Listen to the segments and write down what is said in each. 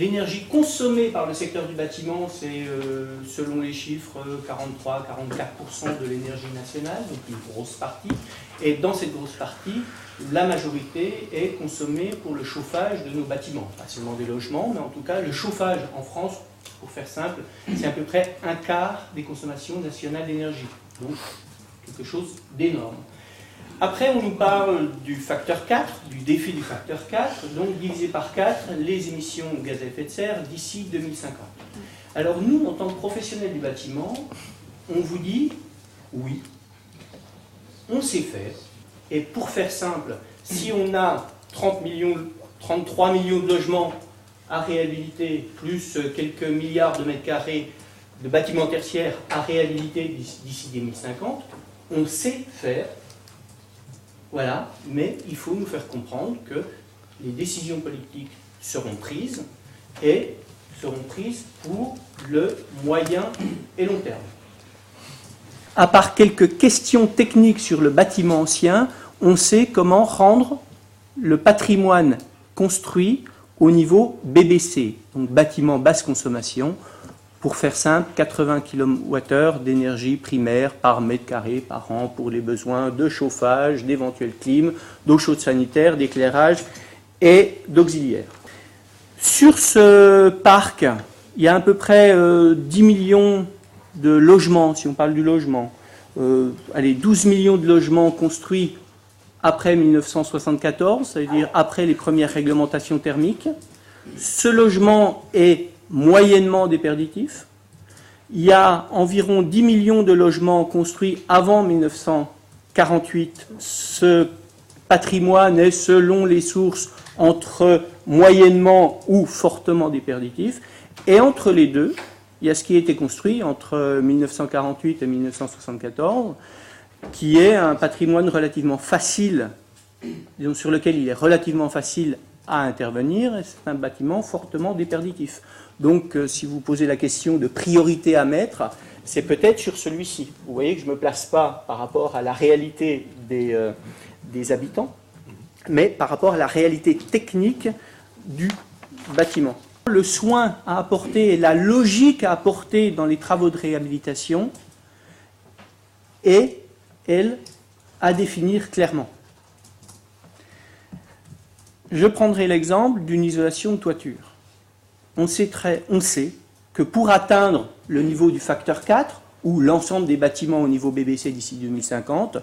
l'énergie consommée par le secteur du bâtiment, c'est selon les chiffres 43-44% de l'énergie nationale, donc une grosse partie. Et dans cette grosse partie, la majorité est consommée pour le chauffage de nos bâtiments. Pas seulement des logements, mais en tout cas le chauffage en France, pour faire simple, c'est à peu près un quart des consommations nationales d'énergie. Donc quelque chose d'énorme. Après, on nous parle du facteur 4, du défi du facteur 4, donc diviser par 4 les émissions de gaz à effet de serre d'ici 2050. Alors nous, en tant que professionnels du bâtiment, on vous dit oui, on sait faire, et pour faire simple, si on a 33 millions de logements à réhabiliter, plus quelques milliards de mètres carrés de bâtiments tertiaires à réhabiliter d'ici 2050, on sait faire. Voilà, mais il faut nous faire comprendre que les décisions politiques seront prises et seront prises pour le moyen et long terme. À part quelques questions techniques sur le bâtiment ancien, on sait comment rendre le patrimoine construit au niveau BBC, donc bâtiment basse consommation. Pour faire simple, 80 kWh d'énergie primaire par mètre carré par an pour les besoins de chauffage, d'éventuelles clim, d'eau chaude sanitaire, d'éclairage et d'auxiliaire. Sur ce parc, il y a à peu près 10 millions de logements, si on parle du logement. 12 millions de logements construits après 1974, c'est-à-dire après les premières réglementations thermiques. Ce logement est moyennement déperditif. Il y a environ 10 millions de logements construits avant 1948. Ce patrimoine est, selon les sources, entre moyennement ou fortement déperditif. Et entre les deux, il y a ce qui a été construit entre 1948 et 1974, qui est un patrimoine relativement facile, disons, sur lequel il est relativement facile à intervenir, et c'est un bâtiment fortement déperditif. Donc, si vous posez la question de priorité à mettre, c'est peut-être sur celui-ci. Vous voyez que je ne me place pas par rapport à la réalité des habitants, mais par rapport à la réalité technique du bâtiment. Le soin à apporter et la logique à apporter dans les travaux de réhabilitation est, elle, à définir clairement. Je prendrai l'exemple d'une isolation de toiture. On sait que pour atteindre le niveau du facteur 4, ou l'ensemble des bâtiments au niveau BBC d'ici 2050,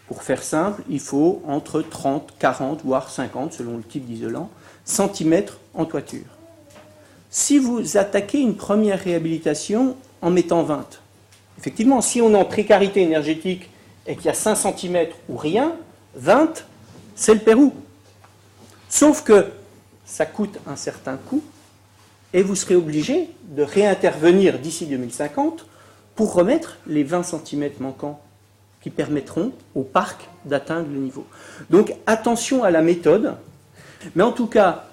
pour faire simple, il faut entre 30, 40, voire 50, selon le type d'isolant, centimètres en toiture. Si vous attaquez une première réhabilitation en mettant 20, effectivement, si on est en précarité énergétique et qu'il y a 5 cm ou rien, 20, c'est le Pérou. Sauf que ça coûte un certain coût et vous serez obligé de réintervenir d'ici 2050 pour remettre les 20 cm manquants qui permettront au parc d'atteindre le niveau. Donc attention à la méthode, mais en tout cas,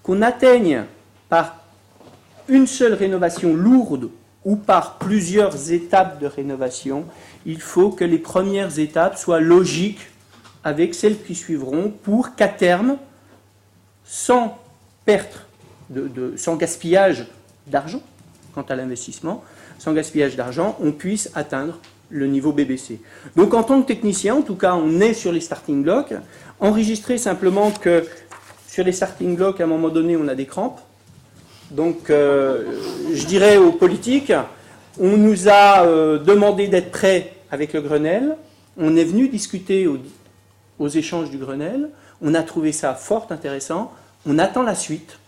qu'on atteigne par une seule rénovation lourde ou par plusieurs étapes de rénovation, il faut que les premières étapes soient logiques avec celles qui suivront pour qu'à terme, sans perte, sans gaspillage d'argent, quant à l'investissement, sans gaspillage d'argent, on puisse atteindre le niveau BBC. Donc en tant que technicien, en tout cas, on est sur les starting blocks. Enregistrer simplement que sur les starting blocks, à un moment donné, on a des crampes. Donc je dirais aux politiques, on nous a demandé d'être prêts avec le Grenelle. On est venu discuter aux échanges du Grenelle. On a trouvé ça fort intéressant. On attend la suite.